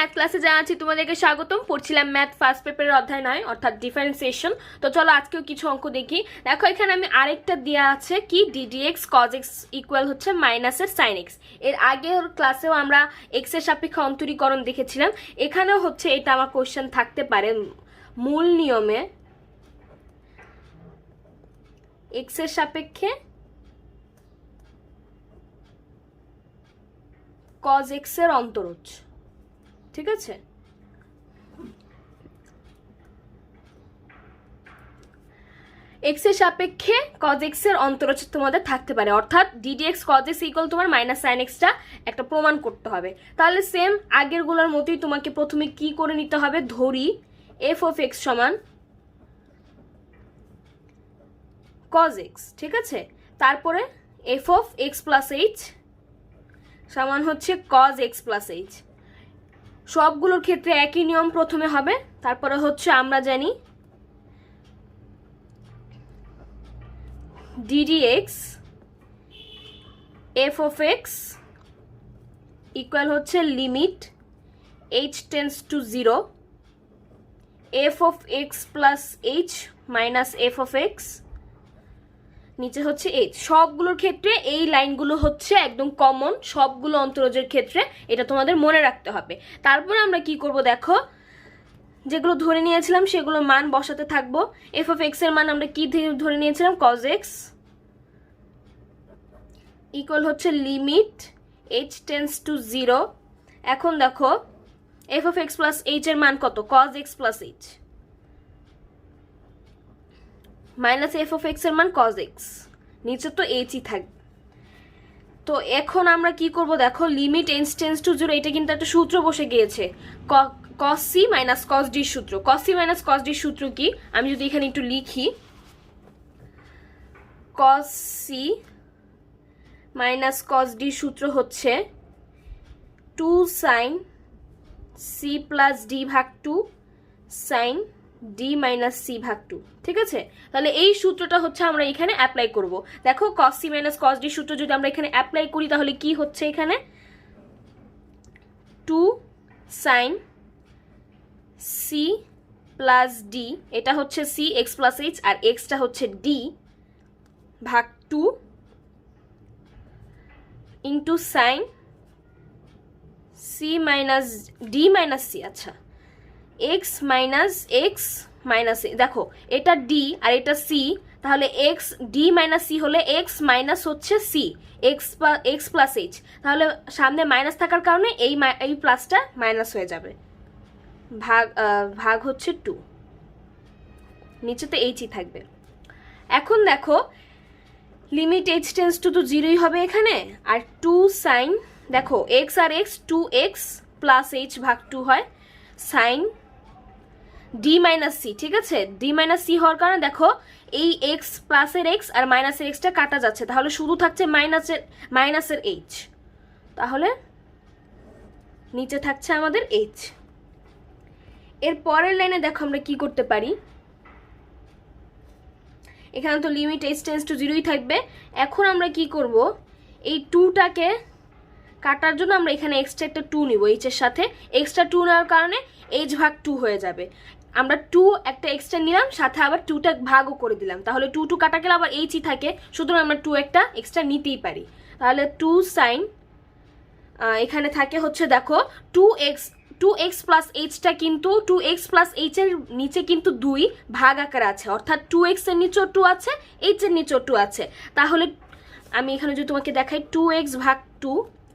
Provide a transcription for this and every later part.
Math ক্লাসে জানাচ্ছি তোমাদেরকে স্বাগতম। পড়ছিলাম ম্যাথ ফার্স্ট পেপারের অধ্যায় 9 অর্থাৎ ডিফারেন্সিয়েশন। তো চলো আজকেও কিছু অঙ্ক দেখি। দেখো এখানে আমি আরেকটা দেওয়া আছে কি ডিডিএক্স কজ এক্স ইকুয়াল হচ্ছে মাইনাসের সাইন এক্স। এর আগের ক্লাসেও আমরা এক্স এর সাপেক্ষে অন্তরীকরণ দেখেছিলাম। এখানেও হচ্ছে এটা আমার কোশ্চেন থাকতে পারে মূল নিয়মে এক্স এর সাপেক্ষে কজ এক্স এর অন্তরজ। ঠিক আছে, এক্স এর সাপেক্ষে কজ এক্স এর অন্তরজ তোমাদের থাকতে পারে, অর্থাৎ ডিডিএক্স কজ এক্স ইকুয়াল তোমার মাইনাস সাইন এক্সটা একটা প্রমাণ করতে হবে। তাহলে সেম আগের গুলোর মতোই তোমাকে প্রথমে কি করে নিতে হবে, ধরি এফ অফ এক্স সমান কজ এক্স। ঠিক আছে, তারপরে F of x plus H সমান হচ্ছে কজ এক্স প্লাস এইচ। সবগুলোর ক্ষেত্রে একই নিয়ম প্রথমে হবে। তারপরে হচ্ছে আমরা জানি d d x f of x equal হচ্ছে limit h tends to 0 f of x plus h minus f of x, নিচে হচ্ছে এইচ। সবগুলোর ক্ষেত্রে এই লাইনগুলো হচ্ছে একদম কমন, সবগুলো অন্তরজের ক্ষেত্রে এটা তোমাদের মনে রাখতে হবে। তারপরে আমরা কি করব, দেখো যেগুলো ধরে নিয়েছিলাম সেগুলো মান বসাতে থাকবো। এফ অফ এক্স এর মান আমরা কি ধরে নিয়েছিলাম, কজ এক্স ইকুয়াল হচ্ছে লিমিট এইচ টেন্স টু 0। এখন দেখো f of x plus h এর মান কত, cos x plus h minus f of x এর মান কজ এক্স, নিচে তো এইচই থাকবে। তো এখন আমরা কি করব, দেখো লিমিট এইচ টেন্স টু 0, এটা কিন্তু একটা সূত্র বসে গিয়েছে, কস সি মাইনাস কস ডির সূত্র। কস সি মাইনাস কস ডির সূত্র কি, আমি যদি এখানে একটু লিখি, কস সি মাইনাস কস ডির সূত্র হচ্ছে 2 সাইন সি প্লাস ডি ভাগ 2 সাইন ডি মাইনাস সি ভাগ 2। ঠিক আছে, তাহলে এই সূত্রটা হচ্ছে আমরা এখানে অ্যাপ্লাই করব। দেখো cos C minus cos D সূত্র যদি আমরা এখানে অ্যাপ্লাই করি তাহলে কি হচ্ছে, এখানে 2 সাইন সি প্লাস ডি, এটা হচ্ছে সি এক্স প্লাস এইচ আর এক্সটা হচ্ছে ডি ভাগ 2 into sine C minus D minus C. আচ্ছা, x minus x minus A, দেখো এটা ডি আর এটা সি, তাহলে এক্স ডি মাইনাস সি হলে এক্স মাইনাস হচ্ছে সি এক্স প্লাস এইচ, তাহলে সামনে মাইনাস থাকার কারণে এই প্লাসটা মাইনাস হয়ে যাবে, ভাগ হচ্ছে 2, নিচে তো এইচই থাকবে। এখন দেখো লিমিট এইচ টেন্স টু 0ই হবে এখানে, আর 2 সাইন, দেখো এক্স আর এক্স 2x প্লাস এইচ ভাগ 2 হয় সাইন ডি মাইনাস সি। ঠিক আছে, ডি মাইনাস সি হওয়ার কারণে দেখো এই এক্স প্লাসের এক্স আর মাইনাসের এক্সটা কাটা যাচ্ছে, তাহলে শুধু থাকছে মাইনাসের এইচ, তাহলে নিচে থাকছে আমাদের এইচ। এর পরের লাইনে দেখো আমরা কি করতে পারি, এখানে তো লিমিট এইচ টেন্স টু 0ই থাকবে। এখন আমরা কি করব, এই 2টাকে কাটার জন্য আমরা এখানে এক্সট্রা একটা 2 নিব, এইচ এর সাথে এক্সট্রা 2 নেওয়ার কারণে এইচ ভাগ 2 হয়ে যাবে। আমরা 2 একটা এক্সট্রা নিলাম, সাথে আবার 2টা ভাগও করে দিলাম, তাহলে 2 কাটা গেলে আবার এইচই থাকে, সুতরাং আমরা 2 একটা এক্সট্রা নিতেই পারি। তাহলে 2 সাইন এখানে থাকে হচ্ছে দেখো 2x প্লাস এইচটা কিন্তু 2x প্লাস এইচ এর নিচে কিন্তু 2 ভাগ আকার আছে, অর্থাৎ 2x এর নিচেও 2 আছে, এইচ এর নিচেও 2 আছে। তাহলে আমি এখানে যদি তোমাকে দেখাই 2x ভাগ 2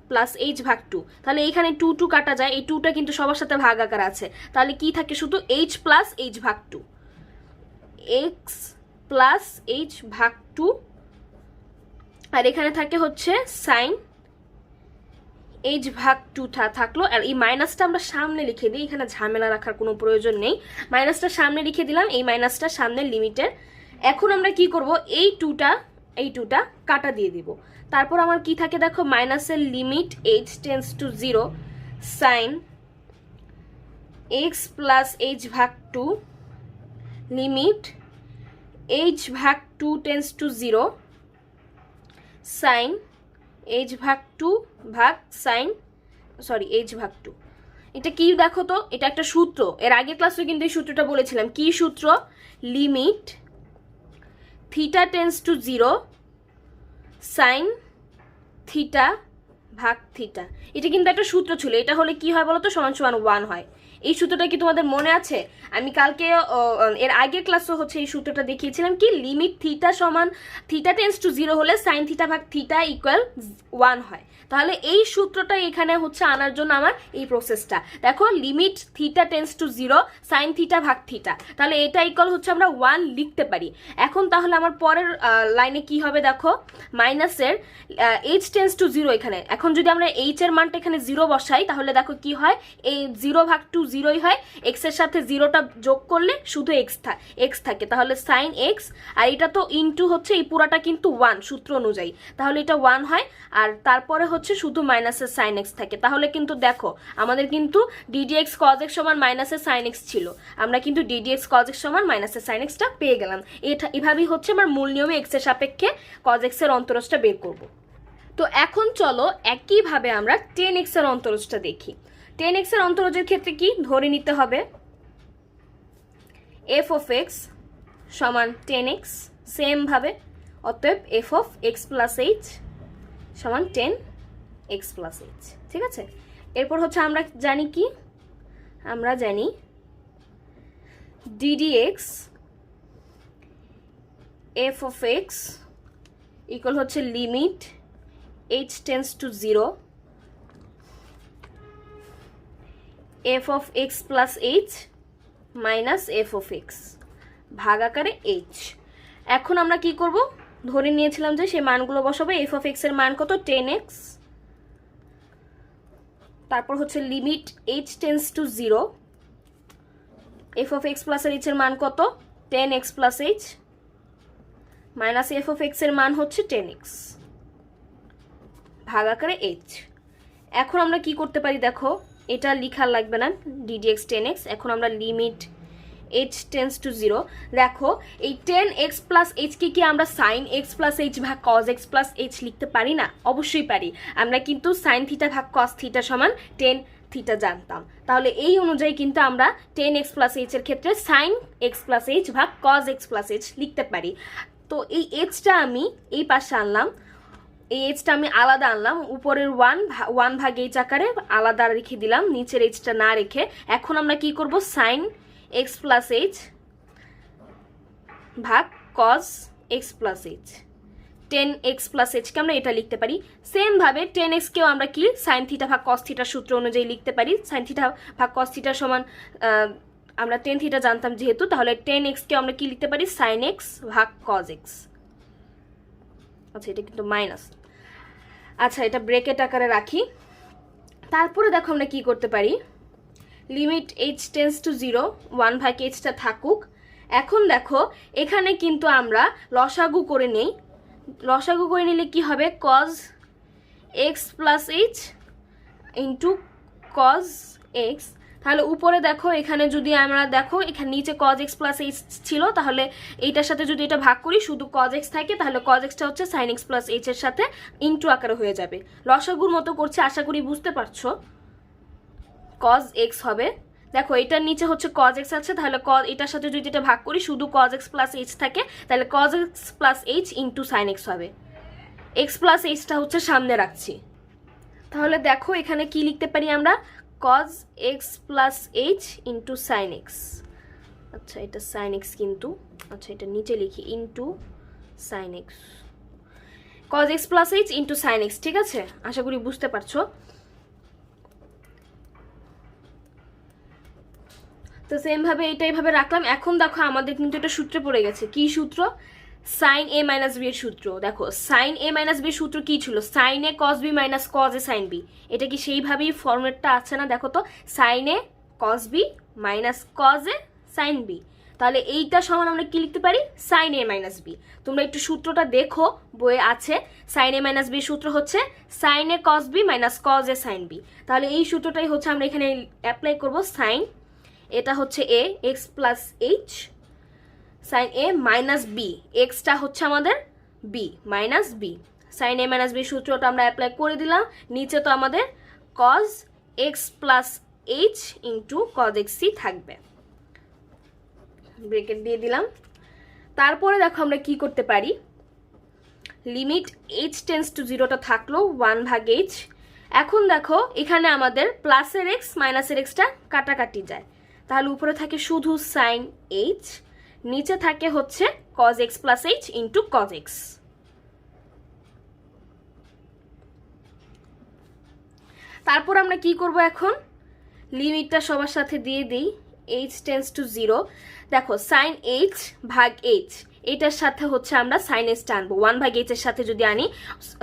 প্লাস এইচ ভাগ 2, তাহলে এইখানে 2 কাটা যায়, এই 2টা কিন্তু সবার সাথে ভাগ আকার আছে, তাহলে কি থাকে শুধু এইচ প্লাস এইচ ভাগ 2, এক্স প্লাস এইচ ভাগ 2, আর এখানে থাকে হচ্ছে সাইন এইচ ভাগ 2 থাকলো। আর এই মাইনাসটা আমরা সামনে লিখে দিই, এখানে ঝামেলা রাখার কোনো প্রয়োজন নেই, মাইনাসটা সামনে লিখে দিলাম, এই মাইনাসটা সামনে লিমিটের। এখন আমরা কি করব, এই 2টা কাটা দিয়ে দিব। তারপর আমার কি থাকে দেখো, মাইনাসের limit h tends to 0 sine x plus h ভাগ 2 লিমিট এইচ ভাগ 2 টেন্স টু 0 সাইন এইচ ভাগ 2 ভাগ সাইন এইচ ভাগ 2। এটা কি দেখো তো, এটা একটা সূত্র, এর আগের ক্লাসে কিন্তু এই সূত্রটা বলেছিলাম। কি সূত্র? Limit theta tense to 0 sine theta ভাগ থিটা। এটা কিন্তু একটা সূত্র ছিল। এটা হলে কি হয় বলো তো, সমান সমান 1 হয়। এই সূত্রটা কি তোমাদের মনে আছে? আমি কালকে এর আগের ক্লাসে হচ্ছে এই সূত্রটা দেখিয়েছিলাম। কি লিমিট থিটা সমান থিটা টেন্স টু 0 হলে সাইন থিটা ভাগ থিটা ইকুয়াল 1 হয়। তাহলে এই সূত্রটা এখানে হচ্ছে আনার জন্য আমার এই প্রসেসটা দেখো, limit theta tense to 0 sine theta ভাগ থিটা, তাহলে এটা ইকুয়াল হচ্ছে আমরা 1 লিখতে পারি। এখন তাহলে আমার পরের লাইনে কি হবে দেখো, মাইনাসের এইচ টেন্স টু 0 এখানে। এখন যদি আমরা এইচ এর মানটা এখানে 0 বসাই তাহলে দেখো কি হয়, এই 0 ভাগ 2 0ই হয়, এক্স এর সাথে 0টা যোগ করলে শুধু এক্স থাকে, তাহলে সাইন এক্স, আর এটা তো ইনটু হচ্ছে এই পুরাটা কিন্তু 1 সূত্র অনুযায়ী, তাহলে এটা 1 হয়। আর তারপরে হচ্ছে শুধু মাইনাসের সাইন এক্স থাকে। তাহলে কিন্তু দেখো আমাদের কিন্তু ডিডিএক্স কজ এক্স সমান মাইনাসের সাইন এক্স ছিল, আমরা কিন্তু ডিডিএক্স কজ এক্স সমান মাইনাসের সাইন এক্সটা পেয়ে গেলাম। এটা এভাবেই হচ্ছে আমার মূল নিয়মে এক্স এর সাপেক্ষে কজ এক্স এর অন্তরজটা বের করব। তো এখন চলো একইভাবে আমরা 10x এর অন্তরজটা দেখি। 10x এর অন্তরজের ক্ষেত্রে কি ধরে নিতে হবে, f of x সমান 10x, সেম ভাবে অতএব f of x plus h সমান 10x plus h। ঠিক আছে, এরপর হচ্ছে আমরা জানি কি, আমরা জানি ddx f of x equal হচ্ছে limit h tends to 0 f of x plus h minus f of x ভাগ আকারে h। এখন আমরা কি করব, ধরে নিয়েছিলাম যে সেই মানগুলো বসাবো। f of x এর মান কত, 10x, তারপর হচ্ছে limit h tends to 0 f of x plus h এর মান কত, 10x plus h minus f of x এর মান হচ্ছে 10x ভাগ আকারে h। এখন আমরা কি করতে পারি দেখো, এটা লেখা লাগবে না ddx 10x, এখন আমরা লিমিট h tends to 0, দেখো এই 10x plus h কি আমরা sin x plus h ভাগ cos x plus h লিখতে পারি না? অবশ্যই পারি। আমরা কিন্তু sin থিটা ভাগ cos থিটা সমান 10 থিটা জানতাম, তাহলে এই অনুযায়ী কিন্তু আমরা 10x plus h এর ক্ষেত্রে sin x plus h ভাগ cos x plus h লিখতে পারি। তো এই hটা আমি এই পাশে আনলাম, এই এইচটা আমি আলাদা আনলাম, উপরের 1 ভাগ এইচ আকারে আলাদা রেখে দিলাম, নিচের এইচটা না রেখে। এখন আমরা কি করব, সাইন এক্স প্লাস এইচ ভাগ cos x plus h, 10x plus এইচকে আমরা এটা লিখতে পারি। সেম ভাবে 10x কেও আমরা কি সাইন থিটা ভাগ কস থিটার সূত্র অনুযায়ী লিখতে পারি। সাইন থিটা ভাগ কস থিটা সমান আমরা 10 থিটা জানতাম যেহেতু, তাহলে 10x কেও আমরা কি লিখতে পারি, সাইন এক্স ভাগ কজ এক্স। আচ্ছা এটা কিন্তু মাইনাস, আচ্ছা এটা ব্রেকেট আকারে রাখি। তারপরে দেখো আমরা কি করতে পারি, লিমিট h টেন্স টু 0 1 ভাগ hটা থাকুক। এখন দেখো এখানে কিন্তু আমরা লসাগু করে নেই, লসাগু করে নিলে কি হবে, cos x plus h into cos x। তাহলে উপরে দেখো এখানে যদি আমরা দেখো এখানে নিচে cos x প্লাস h ছিল, তাহলে এইটার সাথে যদি এটা ভাগ করি শুধু cos x থাকে, তাহলে cos x টা হচ্ছে sin x প্লাস h এর সাথে ইন্টু আকারে হয়ে যাবে। লসাগুর মতো করছে, আশা করি বুঝতে পারছো। cos x হবে, দেখো এটার নিচে হচ্ছে cos x আছে, তাহলে এটার সাথে যদি এটা ভাগ করি শুধু cos x প্লাস h থাকে, তাহলে cos x plus h into sin x হবে। x প্লাস hটা হচ্ছে সামনে রাখছি, তাহলে দেখো এখানে কি লিখতে পারি আমরা, cos x plus h into sin x। আচ্ছা এটা sin x কিন্তু, আচ্ছা এটা নিচে লিখি into sin x, cos x plus h into sin x। ঠিক আছে, আশা করি বুঝতে পারছো। তো সেম ভাবে এটা এইভাবে রাখলাম। এখন দেখো আমাদের কিন্তু এটা সূত্রে পড়ে গেছে, কি সূত্র, সাইন এ মাইনাস বি এর সূত্র। দেখো সাইন এ মাইনাস বি এর সূত্র কি ছিল, sign A cos B minus cos A sine B. এটা কি সেইভাবেই ফর্মেটটা আছে না, দেখো তো sign A cos B minus cos A sine B, তাহলে এইটা সমান আমরা কি লিখতে পারি, সাইন এ মাইনাস বি। তোমরা একটু সূত্রটা দেখো, বইয়ে আছে, সাইন এ মাইনাস বি সূত্র হচ্ছে sine A cos B minus cos A sine B. তাহলে এই সূত্রটাই হচ্ছে আমরা এখানে অ্যাপ্লাই করব। সাইন এটা হচ্ছে a x plus h sine A minus b, এক্সটা হচ্ছে আমাদের বি মাইনাস বি, সাইন এ মাইনাস বি সূত্রটা আমরা অ্যাপ্লাই করে দিলাম। নিচে তো আমাদের cos x plus h into cos এক্সই থাকবে, ব্রেকেট দিয়ে দিলাম। তারপরে দেখো আমরা কি করতে পারি, লিমিট এইচ টেন্স টু জিরোটা থাকলো 1/h। এখন দেখো এখানে আমাদের প্লাসের এক্স মাইনাসের এক্সটা কাটাকাটি যায়, তাহলে উপরে থাকে শুধু সাইন এইচ, নিচে থাকে হচ্ছে cos x plus h into cos x. তারপর আমরা কি করব, এখন লিমিটটা সবার সাথে দিয়ে দিই, এইচ টেন্স টু জিরো। দেখো সাইন এইচ ভাগ এইচ, এটার সাথে হচ্ছে আমরা সাইন এসটা আনবো, 1/h এর সাথে যদি আনি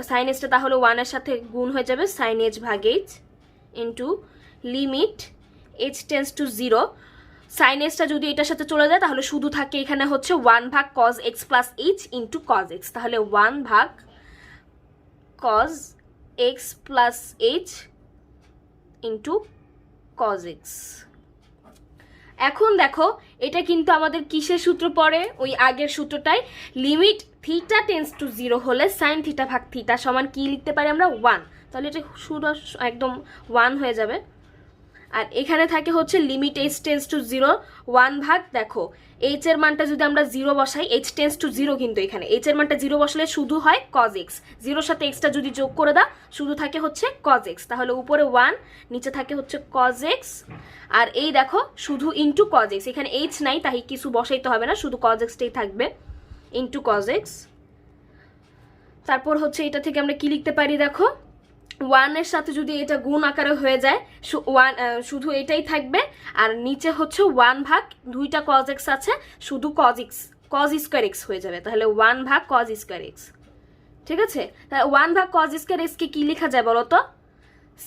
সাইন এসটা তাহলে 1 এর সাথে গুণ হয়ে যাবে সাইন এইচ ভাগ h into limit h tends to zero. Sine এসটা যদি এটার সাথে চলে যায় তাহলে শুধু থাকে এখানে হচ্ছে 1 cos x plus h into cos x, তাহলে 1 cos x plus h into cos x. এখন দেখো এটা কিন্তু আমাদের কিসের সূত্র পড়ে, ওই আগের সূত্রটাই, limit theta tense to zero হলে সাইন থিটা ভাগ থিটা সমান কি লিখতে পারি আমরা 1, তাহলে এটা শুধু একদম 1 হয়ে যাবে। আর এখানে থাকে হচ্ছে limit h tends to zero 1 দেখো এইচ এর মানটা যদি আমরা 0 বসাই, এইচ টেন্স টু জিরো কিন্তু এখানে এইচ এর মানটা 0 বসালে শুধু হয় কজ এক্স, জিরোর সাথে এক্সটা যদি যোগ করে দাও শুধু থাকে হচ্ছে কজ এক্স, তাহলে উপরে 1 নিচে থাকে হচ্ছে কজ এক্স, আর এই দেখো শুধু ইন্টু কজ এক্স, এখানে এইচ নাই তাই কিছু বসাইতে হবে না, শুধু কজ এক্সটাই থাকবে ইন্টু কজ এক্স। তারপর হচ্ছে এটা থেকে আমরা কি লিখতে পারি, দেখো 1 এর সাথে যদি এটা গুণ আকারে হয়ে যায় শুধু এটাই থাকবে, আর নিচে হচ্ছে 1 দুইটা কজ এক্স আছে শুধু কজ স্কোয়ার এক্স হয়ে যাবে, তাহলে 1 কজ স্কোয়ার এক্স। ঠিক আছে, তাহলে 1 কজ স্কোয়ার এক্সকে কি লেখা যায় বলো তো,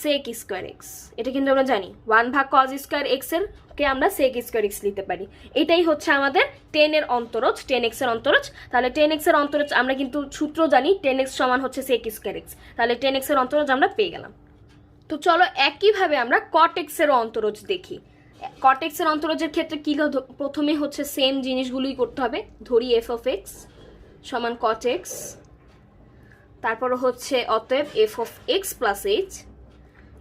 সেক স্কোয়ার এক্স। এটা কিন্তু আমরা জানি 1 কজ স্কোয়ার এক্স এর কে আমরা সেক স্কোয়ার এক্স লিখতে পারি। এটাই হচ্ছে আমাদের 10 এর অন্তরজ, 10x এর অন্তরজ। তাহলে 10x এর অন্তরজ আমরা কিন্তু সূত্র জানি 10x সমান হচ্ছে সেক স্কোয়ার এক্স, তাহলে 10x এর অন্তরজ আমরা পেয়ে গেলাম। তো চলো একইভাবে আমরা কট এক্স এর অন্তরজ দেখি। কট এক্স এর অন্তরজের ক্ষেত্রে কি প্রথমে হচ্ছে সেম জিনিসগুলোই করতে হবে, ধরি এফ অফ এক্স সমান কট এক্স, তারপর হচ্ছে অতএব F of x plus H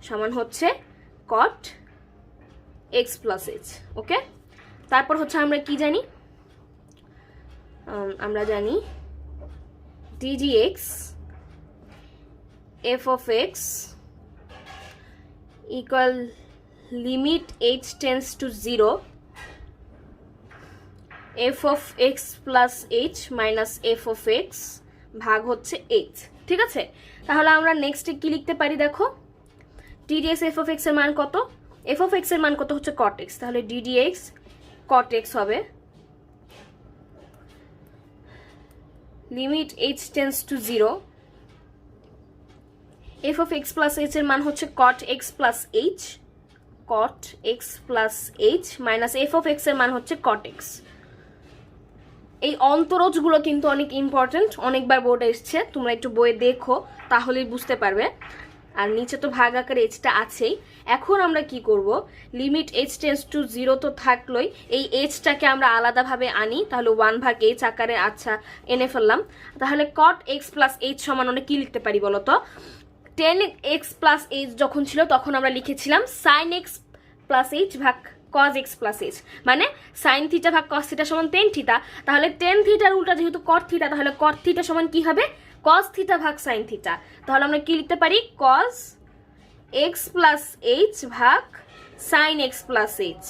সমান হচ্ছে কট এক্স প্লাস এইচ। ওকে, তারপর হচ্ছে আমরা কি জানি, আমরা জানি ddx f of x equal limit h tends to 0 f of x plus h minus f of x ভাগ হচ্ছে h। ঠিক আছে, তাহলে আমরা নেক্সটে কি লিখতে পারি, দেখো ddx f of x এর মান কত, f of x এর মান কত হচ্ছে cot x, তাহলে ddx cot x হবে limit h tense to 0 f of x plus h এর মান হচ্ছে cot x plus h, cot x plus h minus f of x এর মান হচ্ছে cot x। এই অন্তরজগুলো কিন্তু অনেক ইম্পর্টেন্ট, অনেকবার বোর্ডে এসছে, তোমরা একটু বইয়ে দেখো তাহলেই বুঝতে পারবে। আর নিচে তো ভাগ আকারে এইচটা আছেই। এখন আমরা কি করব, লিমিট এইচ টেন্স টু 0 তো থাকলোই, এই এইচটাকে আমরা আলাদাভাবে আনি, তাহলে 1/h আকারে আচ্ছা এনে ফেললাম। তাহলে cot x প্লাস h সমান আমরা কি লিখতে পারি বলো তো, 10x প্লাস h যখন ছিল তখন আমরা লিখেছিলাম sin x প্লাস h ভাগ cos x প্লাস h, মানে sin থিটা ভাগ cos থিটা সমান tan থিটা, তাহলে tan থিটার উল্টা যেহেতু cot থিটা, তাহলে cot থিটা সমান কি হবে, cos থিটা ভাগ sin থিটা। তাহলে আমরা কি লিখতে পারি, cos x প্লাস h ভাগ sin x প্লাস h।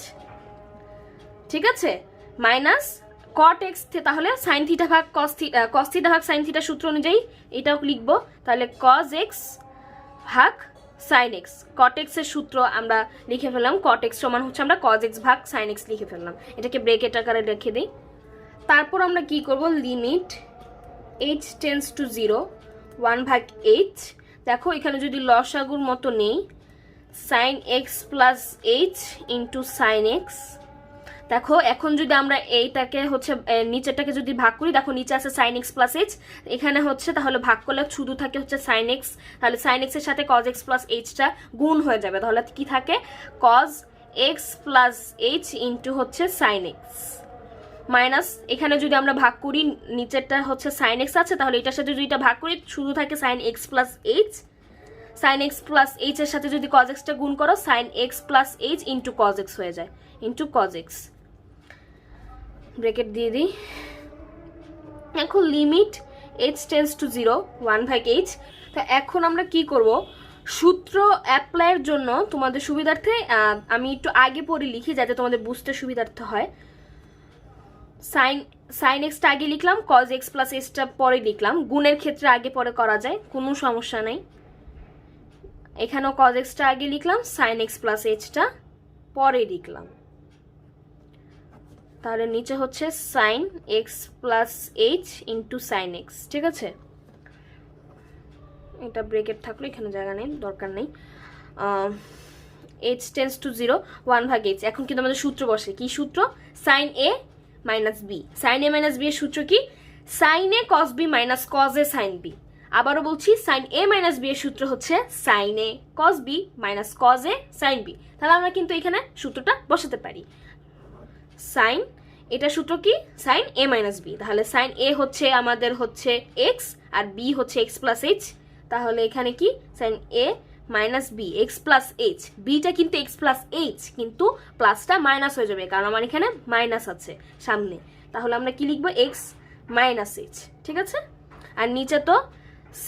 ঠিক আছে, মাইনাস cot x, তাহলে sin থিটা ভাগ cos থিটা ভাগ sin থিটা সূত্র অনুযায়ী এটাও লিখবো, তাহলে cos x ভাগ sin x, cot x এর সূত্র আমরা লিখে ফেললাম, cot x সমান হচ্ছে আমরা cos x ভাগ sin x লিখে ফেললাম, এটাকে ব্রেকেট আকারে রেখে দিই। তারপর আমরা কি করব, limit h tense to 0 1/h, দেখো এখানে যদি লসাগুর মতো নেই sin x plus h into sin x, দেখো এখন যদি আমরা এইটাকে হচ্ছে নিচেরটাকে যদি ভাগ করি, দেখো নিচে আছে sin x প্লাস h, এখানে হচ্ছে তাহলে ভাগ করলে শুধু থাকে হচ্ছে sin x, তাহলে sin x এর সাথে cos x প্লাস hটা গুণ হয়ে যাবে, তাহলে কি থাকে cos x plus h into হচ্ছে sin x, মাইনাস এখানে যদি আমরা ভাগ করি নিচেরটা হচ্ছে sin x আছে, তাহলে এটার সাথে যদি এটা ভাগ করি শুধু থাকে sin x plus h, sine x plus h এর সাথে যদি কজ এক্সটা গুণ করো sine x plus h into cos x হয়ে যায়, ইন্টু কজ এক্স। ব্রেকেট দিয়ে দিই। এখন limit h tends to 0 1/h। তা এখন আমরা কি করব, সূত্র অ্যাপ্লাইয়ের জন্য তোমাদের সুবিধার্থে আমি একটু আগে পরে লিখি যাতে তোমাদের বুঝতে সুবিধার্থে হয়। সাইন এক্সটা আগে লিখলাম, কজ এক্স প্লাস এইচটা পরে লিখলাম। গুণের ক্ষেত্রে আগে পরে করা যায়, কোনো সমস্যা নেই। এখানেও কজ এক্সটা আগে লিখলাম, সাইন এক্স প্লাস এইচটা পরে লিখলাম। তাহলে নিচে হচ্ছে sine x plus h into sine x, ঠিক আছে। এটা ব্রেকেট থাকলো, এখানে জায়গা নেই, দরকার নেই। H tends to 0 1/h। এখন কিন্তু আমাদের সূত্র বসে, কি সূত্র, সাইন এ মাইনাস বি। সাইন এ মাইনাস বি এর সূত্র কি, sine A cos B minus cos A sine B. আবারও বলছি, সাইন এ মাইনাস বি এর সূত্র হচ্ছে sine A cos B minus cos A sine B. তাহলে আমরা কিন্তু এখানে সূত্রটা বসাতে পারি। সাইন, এটা সূত্র কি, সাইন এ মাইনাস বি। তাহলে সাইন এ হচ্ছে আমাদের হচ্ছে এক্স আর বি হচ্ছে এক্স প্লাস এইচ। তাহলে এখানে কি, সাইন এ minus b x plus h. বিটা কিন্তু এক্স প্লাস এইচ, কিন্তু প্লাসটা মাইনাস হয়ে যাবে কারণ আমার এখানে মাইনাস আছে সামনে। তাহলে আমরা কি লিখবো, এক্স মাইনাস এইচ, ঠিক আছে। আর নিচে তো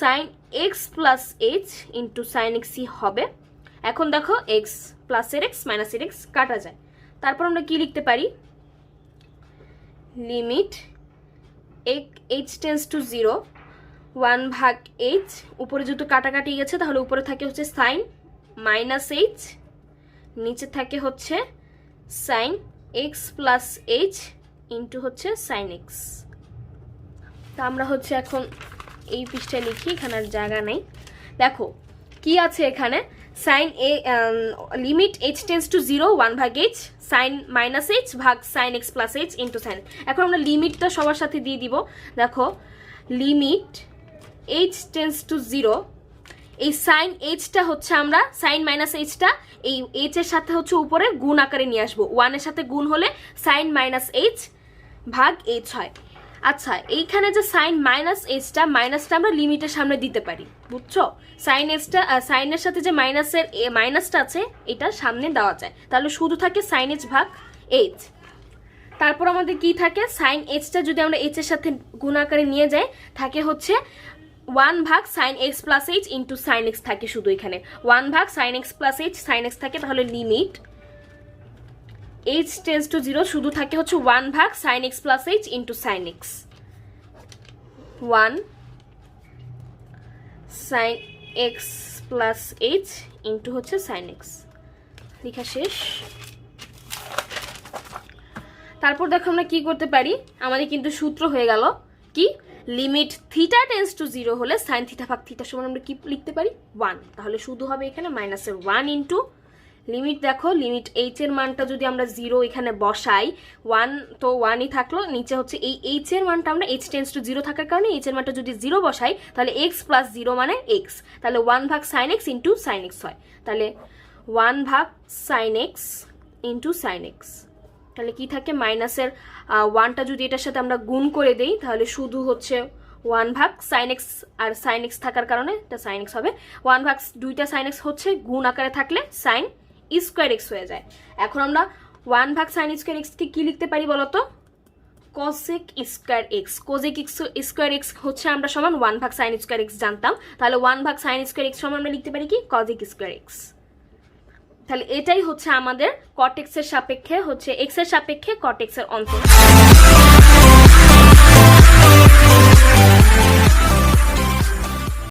sine x plus h into sine এক্সই হবে। এখন দেখো এক্স প্লাসের এক্স মাইনাসের এক্স কাটা যায়। তারপর আমরা কি লিখতে পারি, limit h tends to 0 1/h। উপরে যেহেতু কাটাকাটি গেছে তাহলে উপরে থাকে হচ্ছে সাইন মাইনাস এইচ, নিচে থাকে হচ্ছে sine x plus h into হচ্ছে সাইন এক্স। তা আমরা হচ্ছে এখন এই পৃষ্ঠায় লিখি, এখানে আর জায়গা নেই। দেখো কি আছে এখানে, sine a limit h tends to 0 1/h sine minus h ভাগ sine x plus h into sine. এখন আমরা লিমিটটা সবার সাথে দিয়ে দিব। দেখো লিমিট এইচ টেন্স টু 0, এই সাইন এইচটা হচ্ছে আমরা সাইন মাইনাস এইচটা এই এইচ এর সাথে হচ্ছে উপরে গুণ আকারে নিয়ে আসবো। 1 এর সাথে গুণ হলে সাইন মাইনাস এইচ ভাগ এইচ হয়। আচ্ছা, এইখানে যে সাইন মাইনাস এইচটা, মাইনাসটা আমরা লিমিটের সামনে দিতে পারি, বুঝছো। সাইন এইচটা সাইনের সাথে যে মাইনাসটা আছে এটা সামনে দেওয়া যায়, তাহলে শুধু থাকে সাইন এইচ ভাগ এইচ। তারপর আমাদের কি থাকে, সাইন এইচটা যদি আমরা এইচ এর সাথে গুণ আকারে নিয়ে যাই থাকে হচ্ছে 1 ভাগ sine x plus h into sine x থাকে, শুধু এখানে 1 ভাগ sine x plus h sine x থাকে। তাহলে লিমিট এইচ টেন্স টু 0 শুধু থাকে হচ্ছে 1 ভাগ sine x plus h into sine x. 1 sine x plus h into হচ্ছে সাইন এক্স, লেখা শেষ। তারপর দেখো আমরা কি করতে পারি, আমাদের কিন্তু সূত্র হয়ে গেল কি, লিমিট থিটা টেন্স টু 0 হলে সাইন থিটা ভাগ থিটা সমান আমরা কি লিখতে পারি, 1। তাহলে শুধু হবে এখানে মাইনাসের 1 ইন্টু লিমিট। দেখো লিমিট এইচ এর মানটা যদি আমরা 0 এখানে বসাই, 1 তো 1ই থাকলো, নিচে হচ্ছে এই এইচ এর মানটা আমরা এইচ টেন্স টু 0 থাকার কারণে এইচ এর মানটা যদি 0 বসাই তাহলে এক্স প্লাস 0 মানে এক্স। তাহলে 1 ভাগ sine x into sine x হয়। তাহলে 1 ভাগ sine x into sine x. তাহলে কি থাকে, মাইনাসের 1টা যদি এটার সাথে আমরা গুণ করে দেই তাহলে শুধু হচ্ছে 1 ভাগ সাইন এক্স, আর সাইন এক্স থাকার কারণে এটা সাইন এক্স হবে। 1 ভাগ দুইটা সাইন এক্স হচ্ছে গুণ আকারে থাকলে সাইন স্কোয়ার এক্স হয়ে যায়। এখন আমরা 1 ভাগ সাইন স্কোয়ার এক্সকে কি লিখতে পারি বলতো, cosec square x. Cosec square x হচ্ছে আমরা সমান 1 ভাগ সাইন স্কোয়ার এক্স জানতাম, তাহলে 1 ভাগ সাইন স্কোয়ার এক্স সমান আমরা লিখতে পারি কি, কোসেক স্কোয়ার এক্স। তাহলে এটাই হচ্ছে আমাদের কট এক্স এর সাপেক্ষে হচ্ছে এক্স এর সাপেক্ষে কট এক্স এর অন্তর।